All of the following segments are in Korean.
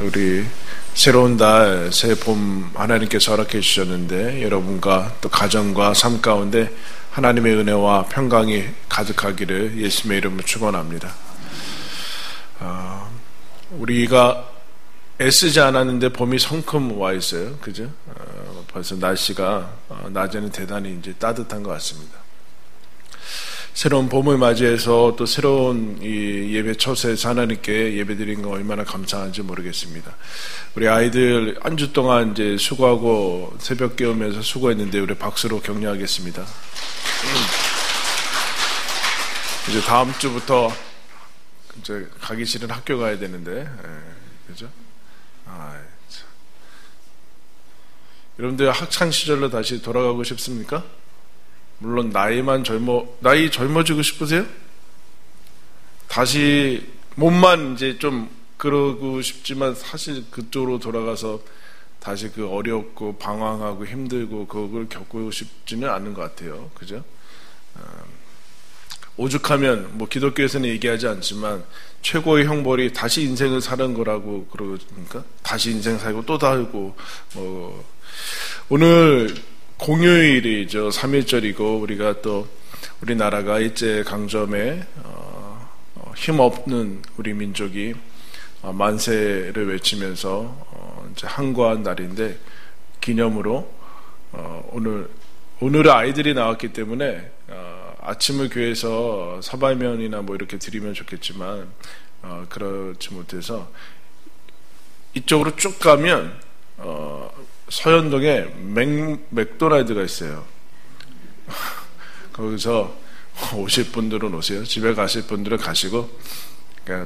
우리 새로운 달, 새 봄 하나님께서 허락해 주셨는데 여러분과 또 가정과 삶 가운데 하나님의 은혜와 평강이 가득하기를 예수님의 이름으로 축원합니다. 우리가 애쓰지 않았는데 봄이 성큼 와 있어요. 그죠? 벌써 날씨가 낮에는 대단히 이제 따뜻한 것 같습니다. 새로운 봄을 맞이해서 또 새로운 이 예배 처소에서 하나님께 예배드린 거 얼마나 감사한지 모르겠습니다. 우리 아이들 한 주 동안 이제 수고하고 새벽 깨우면서 수고했는데 우리 박수로 격려하겠습니다. 이제 다음 주부터 이제 가기 싫은 학교 가야 되는데, 그죠? 여러분들 학창 시절로 다시 돌아가고 싶습니까? 물론 나이 젊어지고 싶으세요? 다시 몸만 이제 좀 그러고 싶지만 사실 그쪽으로 돌아가서 다시 그 어렵고 방황하고 힘들고 그걸 겪고 싶지는 않은 것 같아요. 그죠? 오죽하면 뭐 기독교에서는 얘기하지 않지만 최고의 형벌이 다시 인생을 사는 거라고 그러니까 다시 인생 살고 또 살고 오늘 공휴일이죠. 3.1절이고 우리가 또 우리나라가 일제강점에 힘없는 우리 민족이 만세를 외치면서 이제 항거한 날인데 기념으로 오늘은 아이들이 나왔기 때문에 아침을 교회에서 사발면이나 뭐 이렇게 드리면 좋겠지만 그렇지 못해서 이쪽으로 쭉 가면 서현동에 맥도날드가 있어요. 거기서 오실 분들은 오세요. 집에 가실 분들은 가시고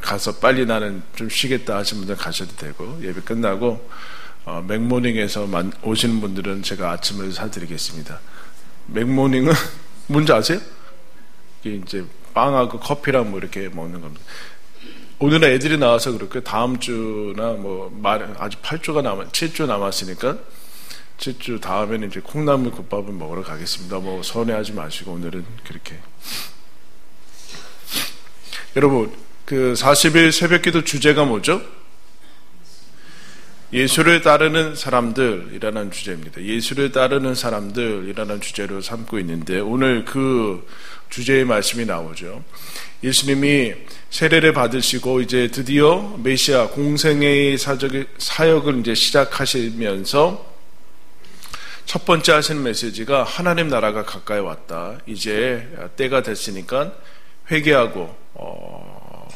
가서 빨리 나는 좀 쉬겠다 하신 분들은 가셔도 되고 예배 끝나고 맥모닝에서 오시는 분들은 제가 아침을 사드리겠습니다. 맥모닝은 뭔지 아세요? 이게 이제 빵하고 커피랑 뭐 이렇게 먹는 겁니다. 오늘은 애들이 나와서 그렇게 다음 주나 아직 7주 남았으니까 7주 다음에는 이제 콩나물 국밥을 먹으러 가겠습니다. 서운해하지 마시고 오늘은 그렇게. 여러분, 그 40일 새벽기도 주제가 뭐죠? 예수를 따르는 사람들이라는 주제입니다. 예수를 따르는 사람들이라는 주제로 삼고 있는데 오늘 그 주제의 말씀이 나오죠. 예수님이 세례를 받으시고 이제 드디어 메시아 공생애의 사역을 이제 시작하시면서 첫 번째 하시는 메시지가 하나님 나라가 가까이 왔다. 이제 때가 됐으니까 회개하고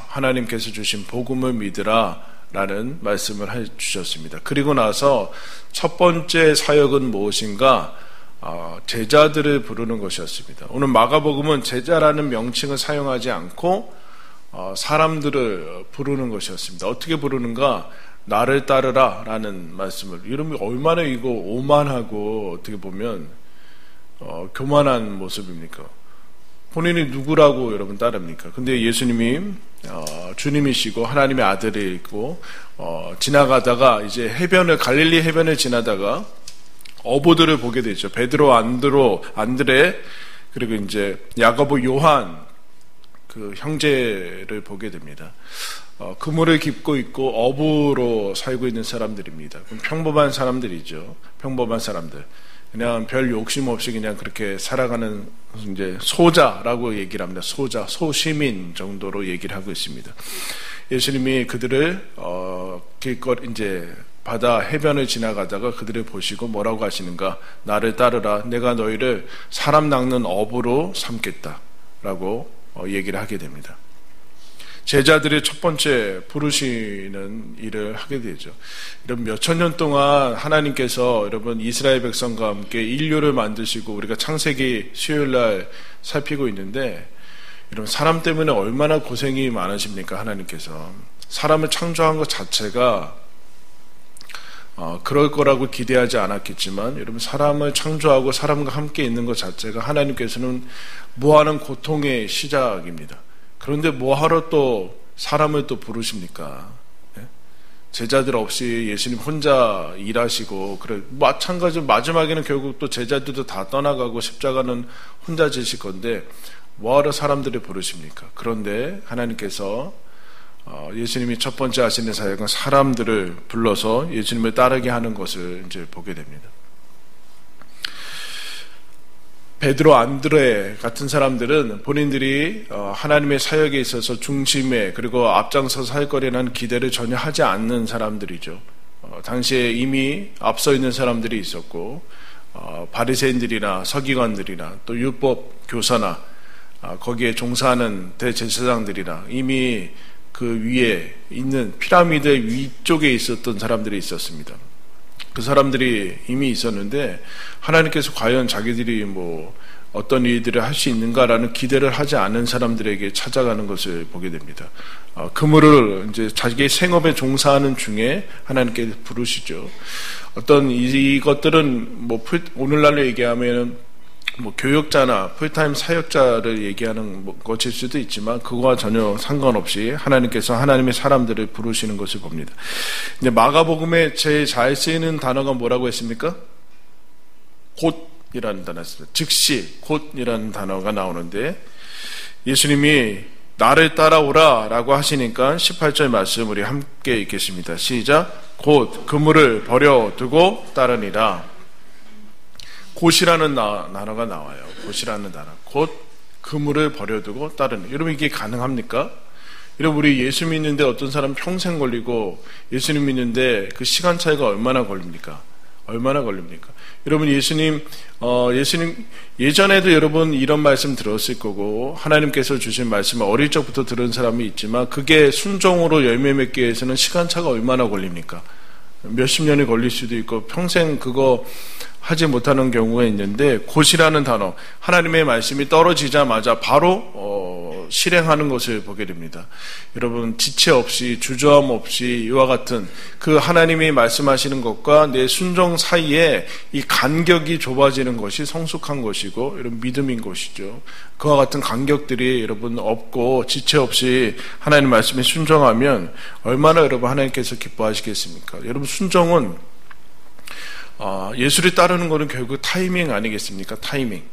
하나님께서 주신 복음을 믿으라 라는 말씀을 해주셨습니다. 그리고 나서 첫 번째 사역은 무엇인가? 제자들을 부르는 것이었습니다. 오늘 마가복음은 제자라는 명칭을 사용하지 않고 사람들을 부르는 것이었습니다. 어떻게 부르는가? 나를 따르라 라는 말씀을. 여러분이 얼마나 이거 오만하고 어떻게 보면 교만한 모습입니까? 본인이 누구라고 여러분 따릅니까? 근데 예수님이 주님이시고 하나님의 아들이고 지나가다가 이제 갈릴리 해변을 지나다가 어부들을 보게 되죠. 베드로, 안드레 그리고 이제 야고보, 요한 그 형제를 보게 됩니다. 그물을 깁고 있고 어부로 살고 있는 사람들입니다. 평범한 사람들이죠. 평범한 사람들. 그냥 별 욕심 없이 그냥 그렇게 살아가는 이제 소자라고 얘기를 합니다. 소시민 정도로 얘기를 하고 있습니다. 예수님이 그들을 길거리 이제 바다 해변을 지나가다가 그들을 보시고 뭐라고 하시는가? 나를 따르라. 내가 너희를 사람 낚는 어부로 삼겠다라고 얘기를 하게 됩니다. 제자들의 첫 번째 부르시는 일을 하게 되죠. 여러분 몇천 년 동안 하나님께서 여러분 이스라엘 백성과 함께 인류를 만드시고 우리가 창세기 수요일날 살피고 있는데 여러분 사람 때문에 얼마나 고생이 많으십니까? 하나님께서 사람을 창조한 것 자체가 그럴 거라고 기대하지 않았겠지만 여러분 사람을 창조하고 사람과 함께 있는 것 자체가 하나님께서는 무한한 고통의 시작입니다. 그런데 뭐하러 또 사람을 또 부르십니까? 제자들 없이 예수님 혼자 일하시고 마찬가지로 마지막에는 결국 또 제자들도 다 떠나가고 십자가는 혼자 지실 건데 뭐하러 사람들을 부르십니까? 그런데 하나님께서 예수님이 첫 번째 하시는 사역은 사람들을 불러서 예수님을 따르게 하는 것을 이제 보게 됩니다. 베드로, 안드레 같은 사람들은 본인들이 하나님의 사역에 있어서 중심에 그리고 앞장서서 할 거라는 기대를 전혀 하지 않는 사람들이죠. 당시에 이미 앞서 있는 사람들이 있었고 바리새인들이나 서기관들이나 또 율법 교사나 거기에 종사하는 대제사장들이나 이미 그 위에 있는 피라미드 위쪽에 있었던 사람들이 있었습니다. 그 사람들이 이미 있었는데 하나님께서 과연 자기들이 뭐 어떤 일들을 할 수 있는가라는 기대를 하지 않은 사람들에게 찾아가는 것을 보게 됩니다. 그물을 이제 자기의 생업에 종사하는 중에 하나님께 부르시죠. 어떤 이것들은 뭐 오늘날로 얘기하면 뭐 교역자나 풀타임 사역자를 얘기하는 것일 수도 있지만 그거와 전혀 상관없이 하나님께서 하나님의 사람들을 부르시는 것을 봅니다. 근데 마가복음에 제일 잘 쓰이는 단어가 뭐라고 했습니까? 곧이라는 단어였습니다. 즉시 곧이라는 단어가 나오는데 예수님이 나를 따라오라 라고 하시니까 18절 말씀 우리 함께 읽겠습니다. 시작. 곧 그물을 버려두고 따르니라. 곧이라는 단어가 나와요. 곧이라는 단어. 곧 그물을 버려두고 따르는. 여러분 이게 가능합니까? 여러분 우리 예수 믿는데 어떤 사람 평생 걸리고 예수님 믿는데 그 시간 차이가 얼마나 걸립니까? 얼마나 걸립니까? 여러분 예수님 예전에도 여러분 이런 말씀 들었을 거고 하나님께서 주신 말씀을 어릴 적부터 들은 사람이 있지만 그게 순종으로 열매 맺기 위해서는 시간차가 얼마나 걸립니까? 몇십 년이 걸릴 수도 있고 평생 그거 하지 못하는 경우가 있는데 곧이라는 단어, 하나님의 말씀이 떨어지자마자 바로 실행하는 것을 보게 됩니다. 여러분 지체 없이 주저함 없이 이와 같은 그 하나님이 말씀하시는 것과 내 순종 사이에 이 간격이 좁아지는 것이 성숙한 것이고 여러분 믿음인 것이죠. 그와 같은 간격들이 여러분 없고 지체 없이 하나님 말씀에 순종하면 얼마나 여러분 하나님께서 기뻐하시겠습니까? 여러분 순종은 예수를 따르는 것은 결국 타이밍 아니겠습니까? 타이밍.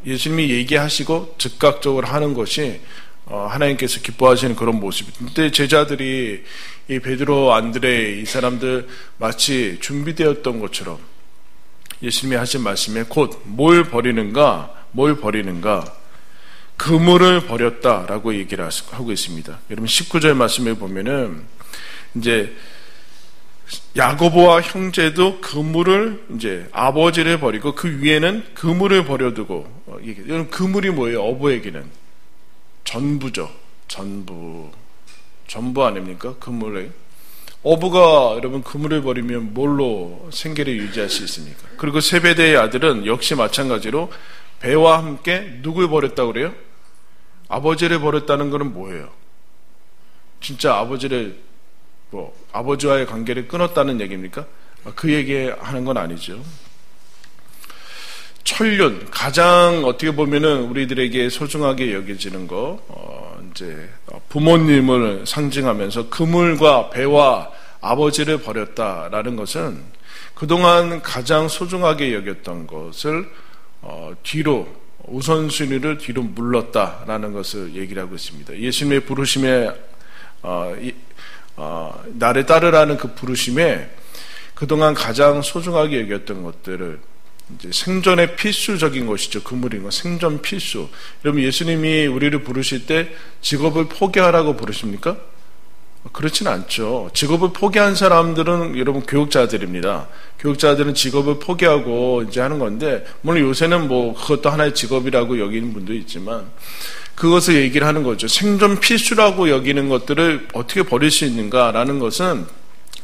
예수님이 얘기하시고 즉각적으로 하는 것이 하나님께서 기뻐하시는 그런 모습입니다. 근데 제자들이 이 베드로, 안드레 이 사람들 마치 준비되었던 것처럼 예수님이 하신 말씀에 곧 뭘 버리는가? 그물을 버렸다라고 얘기를 하고 있습니다. 여러분 19절 말씀을 보면은 이제 야고보와 형제도 그물을 이제 아버지를 버리고 그 위에는 그물을 버려두고 여러분 그물이 뭐예요? 어부에게는 전부죠. 전부 아닙니까? 그물에 어부가 여러분 그물을 버리면 뭘로 생계를 유지할 수 있습니까? 그리고 세베대의 아들은 역시 마찬가지로 배와 함께 누굴 버렸다고 그래요? 아버지를 버렸다는 것은 뭐예요? 진짜 아버지와의 관계를 끊었다는 얘기입니까? 그 얘기하는 건 아니죠. 천륜, 가장 어떻게 보면은 우리들에게 소중하게 여겨지는 이제 부모님을 상징하면서 그물과 배와 아버지를 버렸다라는 것은 그동안 가장 소중하게 여겼던 것을 뒤로 우선순위를 뒤로 물렀다라는 것을 얘기를 하고 있습니다. 예수님의 부르심에 나를 따르라는 그 부르심에 그동안 가장 소중하게 여겼던 것들을 이제 생존의 필수적인 것이죠. 그물인 것, 생존 필수. 여러분 예수님이 우리를 부르실 때 직업을 포기하라고 부르십니까? 그렇진 않죠. 직업을 포기한 사람들은 여러분 교육자들입니다. 교육자들은 직업을 포기하고 이제 하는 건데 물론 요새는 뭐 그것도 하나의 직업이라고 여기는 분도 있지만 그것을 얘기를 하는 거죠. 생존 필수라고 여기는 것들을 어떻게 버릴 수 있는가라는 것은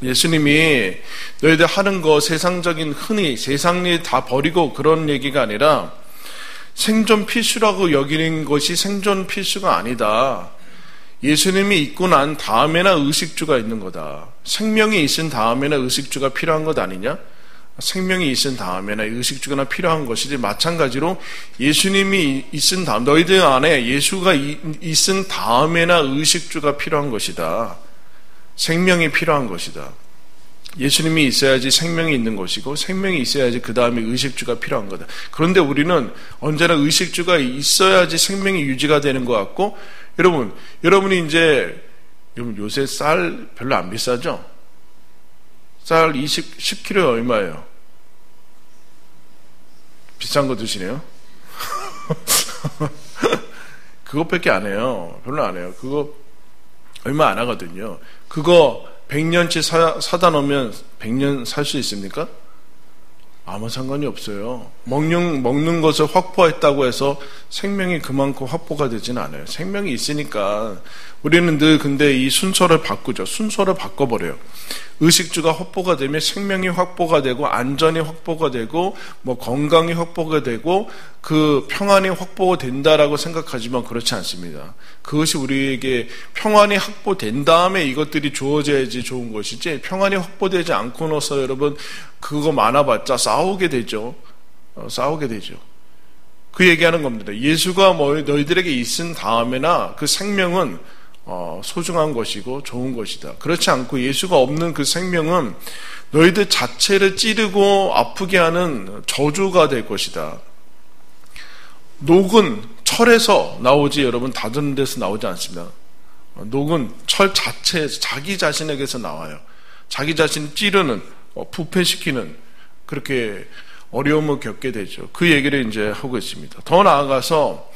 예수님이 너희들 하는 거 세상적인 흔히 세상 일 다 버리고 그런 얘기가 아니라 생존 필수라고 여기는 것이 생존 필수가 아니다. 예수님이 있고 난 다음에나 의식주가 있는 거다. 생명이 있은 다음에나 의식주가 필요한 것 아니냐? 생명이 있은 다음에나 의식주가 필요한 것이지 마찬가지로 예수님이 있은 다음 너희들 안에 예수가 있은 다음에나 의식주가 필요한 것이다. 생명이 필요한 것이다. 예수님이 있어야지 생명이 있는 것이고 생명이 있어야지 그 다음에 의식주가 필요한 거다. 그런데 우리는 언제나 의식주가 있어야지 생명이 유지가 되는 것 같고 여러분이 이제 요새 쌀 별로 안 비싸죠? 쌀 10kg에 얼마예요? 비싼 거 드시네요? 그것밖에 안 해요. 별로 안 해요. 그거 얼마 안 하거든요. 그거 100년치 사다 놓으면 100년 살 수 있습니까? 아무 상관이 없어요. 먹는 것을 확보했다고 해서 생명이 그만큼 확보가 되지는 않아요. 생명이 있으니까 우리는 늘 근데 이 순서를 바꾸죠. 순서를 바꿔버려요. 의식주가 확보가 되면 생명이 확보가 되고 안전이 확보가 되고 뭐 건강이 확보가 되고 그 평안이 확보가 된다라고 생각하지만 그렇지 않습니다. 그것이 우리에게 평안이 확보된 다음에 이것들이 주어져야지 좋은 것이지 평안이 확보되지 않고 나서 여러분 그거 많아봤자 싸우게 되죠. 싸우게 되죠. 그 얘기하는 겁니다. 예수가 너희들에게 있은 다음에나 그 생명은 소중한 것이고 좋은 것이다. 그렇지 않고 예수가 없는 그 생명은 너희들 자체를 찌르고 아프게 하는 저주가 될 것이다. 녹은 철에서 나오지 여러분 다른 데서 나오지 않습니다. 녹은 철 자체에서 자기 자신에게서 나와요. 자기 자신을 찌르는 부패시키는 그렇게 어려움을 겪게 되죠. 그 얘기를 이제 하고 있습니다. 더 나아가서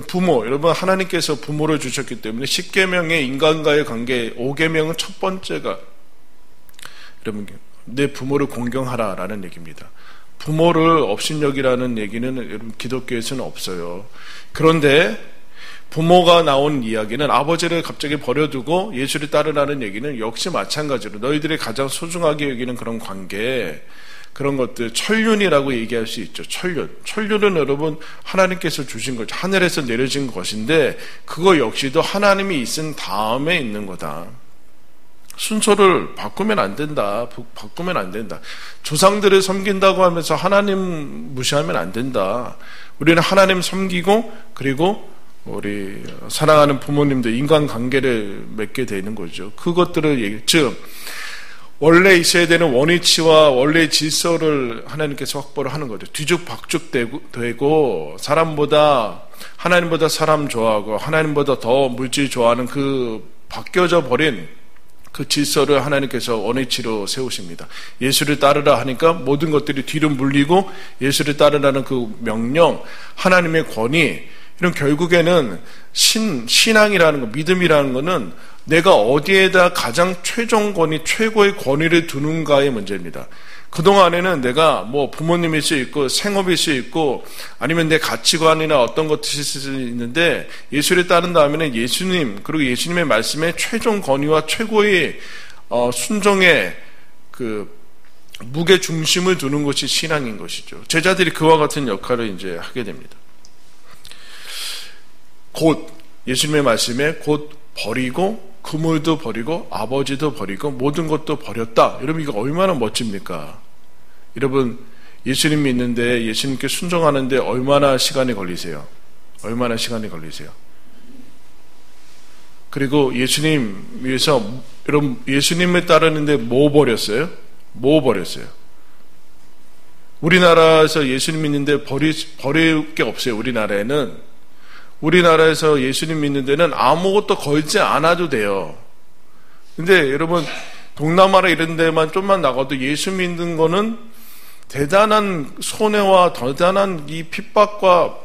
부모, 여러분 하나님께서 부모를 주셨기 때문에 10계명의 인간과의 관계 5계명은 첫 번째가 여러분 내 부모를 공경하라라는 얘기입니다. 부모를 업신여기라는 얘기는 여러분 기독교에서는 없어요. 그런데 부모가 나온 이야기는 아버지를 갑자기 버려두고 예수를 따르라는 얘기는 역시 마찬가지로 너희들이 가장 소중하게 여기는 그런 관계 그런 것들 천륜이라고 얘기할 수 있죠. 천륜은 여러분 하나님께서 주신 거죠. 하늘에서 내려진 것인데 그거 역시도 하나님이 있은 다음에 있는 거다. 순서를 바꾸면 안 된다. 바꾸면 안 된다. 조상들을 섬긴다고 하면서 하나님 무시하면 안 된다. 우리는 하나님 섬기고 그리고 우리 사랑하는 부모님들 인간관계를 맺게 되는 거죠. 그것들을 즉 원래 있어야 되는 원위치와 원래 질서를 하나님께서 확보를 하는 거죠. 뒤죽박죽되고 사람보다 하나님보다 사람 좋아하고 하나님보다 더 물질 좋아하는 그 바뀌어져 버린 그 질서를 하나님께서 원위치로 세우십니다. 예수를 따르라 하니까 모든 것들이 뒤로 물리고 예수를 따르라는 그 명령, 하나님의 권위 이런 결국에는 신앙이라는 거, 믿음이라는 거는 내가 어디에다 가장 최종권위, 최고의 권위를 두는가의 문제입니다. 그동안에는 내가 뭐 부모님일 수 있고 생업일 수 있고 아니면 내 가치관이나 어떤 것이 있을 수 있는데 예수를 따른 다음에는 예수님 그리고 예수님의 말씀에 최종 권위와 최고의 순종의 그 무게 중심을 두는 것이 신앙인 것이죠. 제자들이 그와 같은 역할을 이제 하게 됩니다. 곧 예수님의 말씀에 곧 버리고 그물도 버리고 아버지도 버리고 모든 것도 버렸다. 여러분 이거 얼마나 멋집니까? 여러분 예수님 믿는데 예수님께 순종하는데 얼마나 시간이 걸리세요? 얼마나 시간이 걸리세요? 그리고 예수님 위해서 여러분 예수님을 따르는데 뭐 버렸어요? 뭐 버렸어요? 우리나라에서 예수님 믿는데 버릴 게 없어요. 우리나라에서 예수님 믿는 데는 아무것도 걸지 않아도 돼요. 근데 여러분 동남아나 이런 데만 좀만 나가도 예수 믿는 거는 대단한 손해와 대단한 이 핍박과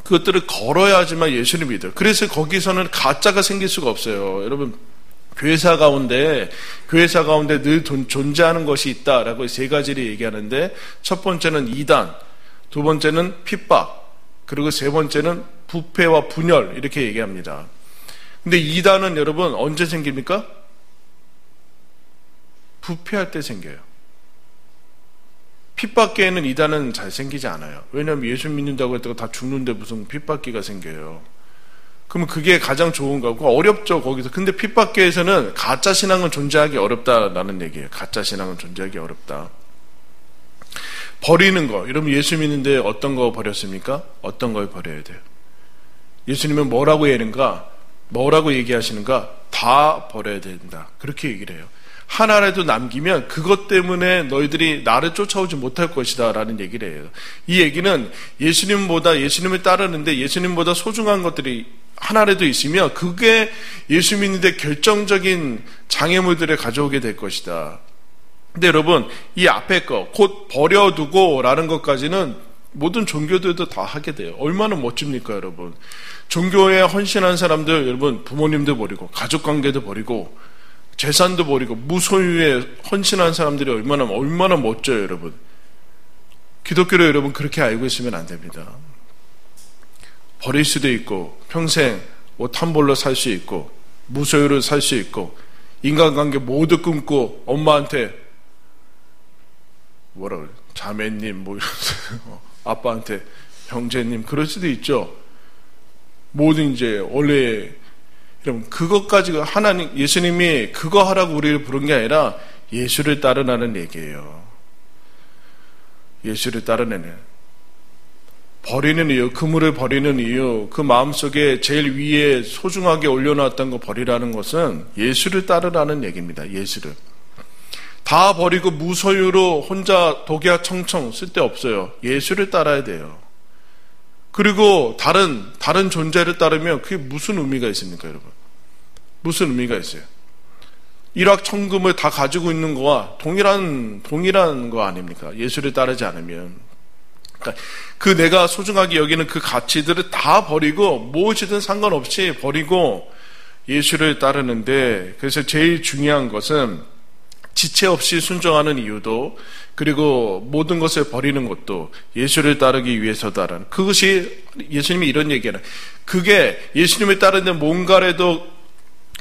그것들을 걸어야지만 예수를 믿어요. 그래서 거기서는 가짜가 생길 수가 없어요. 여러분 교회사 가운데 늘 존재하는 것이 있다라고 세 가지를 얘기하는데 첫 번째는 이단, 두 번째는 핍박, 그리고 세 번째는 부패와 분열 이렇게 얘기합니다. 근데 이단은 여러분 언제 생깁니까? 부패할 때 생겨요. 핍박계에는 이단은 잘 생기지 않아요. 왜냐하면 예수 믿는다고 했다가 다 죽는데 무슨 핍박계가 생겨요. 그러면 그게 가장 좋은 거고 어렵죠 거기서. 근데 핍박계에서는 가짜 신앙은 존재하기 어렵다라는 얘기예요. 가짜 신앙은 존재하기 어렵다. 버리는 거. 여러분 예수 믿는데 어떤 거 버렸습니까? 어떤 걸 버려야 돼요? 예수님은 뭐라고 얘기하시는가? 다 버려야 된다. 그렇게 얘기를 해요. 하나라도 남기면 그것 때문에 너희들이 나를 쫓아오지 못할 것이다 라는 얘기를 해요. 이 얘기는 예수님을 따르는데 예수님보다 소중한 것들이 하나라도 있으면 그게 예수 믿는데 결정적인 장애물들을 가져오게 될 것이다. 근데 여러분, 이 앞에 거, 곧 버려두고 라는 것까지는 모든 종교들도 다 하게 돼요. 얼마나 멋집니까, 여러분? 종교에 헌신한 사람들, 여러분, 부모님도 버리고, 가족관계도 버리고, 재산도 버리고, 무소유에 헌신한 사람들이 얼마나 멋져요, 여러분. 기독교를 여러분 그렇게 알고 있으면 안 됩니다. 버릴 수도 있고, 평생 옷 한 벌로 살 수 있고, 무소유로 살 수 있고, 인간관계 모두 끊고, 엄마한테 자매님, 아빠한테 형제님, 그럴 수도 있죠. 모든 원래, 여러분, 그것까지 예수님이 그거 하라고 우리를 부른 게 아니라 예수를 따르라는 얘기예요. 예수를 따르는 버리는 이유, 그물을 버리는 이유, 그 마음속에 제일 위에 소중하게 올려놨던 거 버리라는 것은 예수를 따르라는 얘기입니다. 예수를. 다 버리고 무소유로 혼자 독야청청 쓸데없어요. 예수를 따라야 돼요. 그리고 다른 존재를 따르면 그게 무슨 의미가 있습니까, 여러분? 무슨 의미가 있어요? 일확천금을 다 가지고 있는 거와 동일한 거 아닙니까? 예수를 따르지 않으면. 그러니까 그 내가 소중하게 여기는 그 가치들을 다 버리고 무엇이든 상관없이 버리고 예수를 따르는데, 그래서 제일 중요한 것은 지체 없이 순종하는 이유도, 그리고 모든 것을 버리는 것도 예수를 따르기 위해서다라는, 그것이 예수님이 이런 얘기는, 그게 예수님을 따르는데 뭔가라도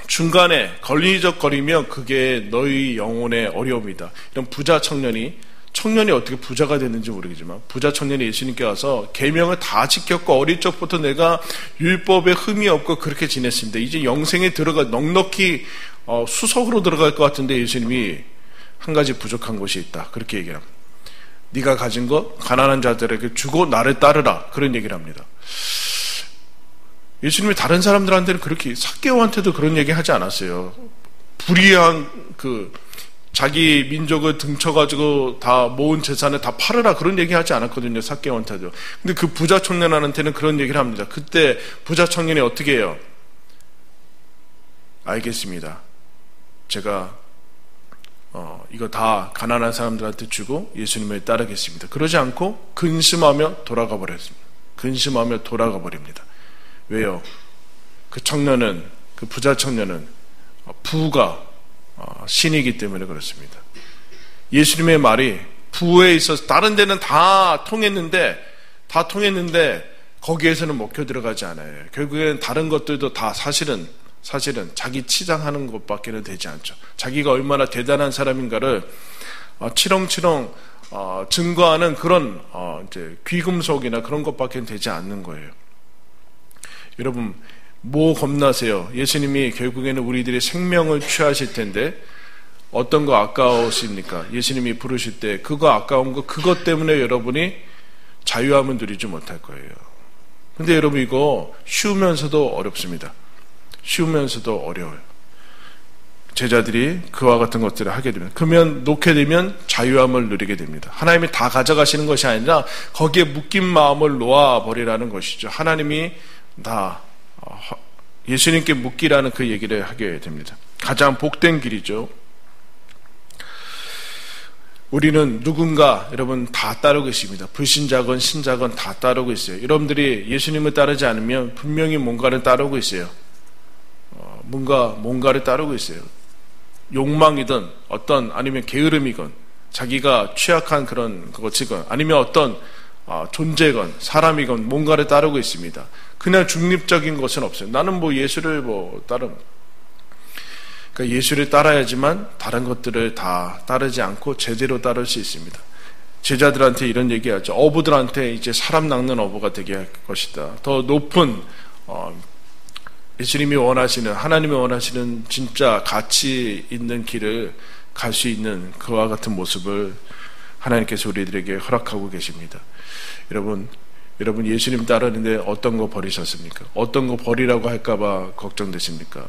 중간에 걸리적거리면 그게 너희 영혼의 어려움이다. 이런 부자 청년이 어떻게 부자가 됐는지 모르겠지만, 부자 청년이 예수님께 와서 계명을 다 지켰고 어릴 적부터 내가 율법에 흠이 없고 그렇게 지냈습니다. 이제 영생에 넉넉히 수석으로 들어갈 것 같은데 예수님이 한 가지 부족한 것이 있다, 그렇게 얘기를 합니다. 네가 가진 것 가난한 자들에게 주고 나를 따르라, 그런 얘기를 합니다. 예수님이 다른 사람들한테는 그렇게, 삭개오한테도 그런 얘기 하지 않았어요. 불의한 자기 민족을 등쳐가지고 다 모은 재산을 다 팔으라, 그런 얘기 하지 않았거든요, 삭개오한테도. 근데 그 부자 청년한테는 그런 얘기를 합니다. 그때 부자 청년이 어떻게 해요? 알겠습니다. 제가 이거 다 가난한 사람들한테 주고 예수님을 따르겠습니다. 그러지 않고 근심하며 돌아가 버렸습니다. 근심하며 돌아가 버립니다. 왜요? 그 부자 청년은 부가 신이기 때문에 그렇습니다. 예수님의 말이 부에 있어서 다른 데는 다 통했는데 거기에서는 먹혀 들어가지 않아요. 결국에는 다른 것들도 다 사실은 자기 치장하는 것밖에는 되지 않죠. 자기가 얼마나 대단한 사람인가를 치렁치렁 증거하는 그런 귀금속이나 그런 것밖에는 되지 않는 거예요. 여러분, 뭐 겁나세요? 예수님이 결국에는 우리들의 생명을 취하실 텐데 어떤 거 아까우십니까? 예수님이 부르실 때 그거 아까운 거, 그것 때문에 여러분이 자유함을 누리지 못할 거예요. 근데 여러분, 이거 쉬우면서도 어렵습니다. 쉬우면서도 어려워요. 제자들이 그와 같은 것들을 하게 되면, 그러면 놓게 되면 자유함을 누리게 됩니다. 하나님이 다 가져가시는 것이 아니라 거기에 묶인 마음을 놓아버리라는 것이죠. 하나님이 다 예수님께 묶이라는 그 얘기를 하게 됩니다. 가장 복된 길이죠. 우리는 누군가 여러분 다 따르고 있습니다. 불신자건 신자건 다 따르고 있어요. 여러분들이 예수님을 따르지 않으면 분명히 뭔가를 따르고 있어요. 뭔가를 따르고 있어요. 욕망이든 아니면 게으름이건 자기가 취약한 그런 것이건 아니면 어떤 존재건 사람이건 뭔가를 따르고 있습니다. 그냥 중립적인 것은 없어요. 나는 예수를 그러니까 예수를 따라야지만 다른 것들을 다 따르지 않고 제대로 따를 수 있습니다. 제자들한테 이런 얘기하죠. 어부들한테 이제 사람 낚는 어부가 되게 할 것이다. 더 높은 예수님이 원하시는, 하나님이 원하시는 진짜 가치 있는 길을 갈 수 있는 그와 같은 모습을 하나님께서 우리들에게 허락하고 계십니다. 여러분 예수님 따르는데 어떤 거 버리셨습니까? 어떤 거 버리라고 할까봐 걱정되십니까?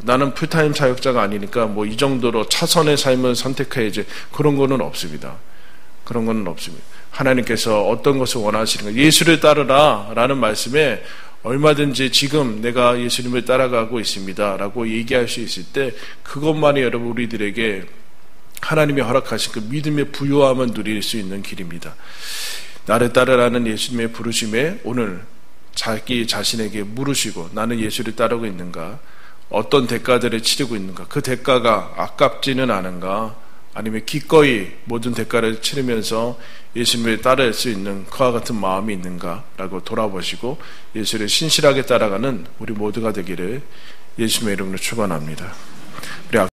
나는 풀타임 사역자가 아니니까 뭐 이 정도로 차선의 삶을 선택해야지. 그런 거는 없습니다. 그런 거는 없습니다. 하나님께서 어떤 것을 원하시는가, 예수를 따르라 라는 말씀에 얼마든지 지금 내가 예수님을 따라가고 있습니다 라고 얘기할 수 있을 때 그것만이 여러분 우리들에게 하나님이 허락하신 그 믿음의 부요함을 누릴 수 있는 길입니다. 나를 따르라는 예수님의 부르심에 오늘 자기 자신에게 물으시고, 나는 예수를 따르고 있는가, 어떤 대가들을 치르고 있는가, 그 대가가 아깝지는 않은가, 아니면 기꺼이 모든 대가를 치르면서 예수님을 따를 수 있는 그와 같은 마음이 있는가라고 돌아보시고 예수를 신실하게 따라가는 우리 모두가 되기를 예수님의 이름으로 축원합니다. 우리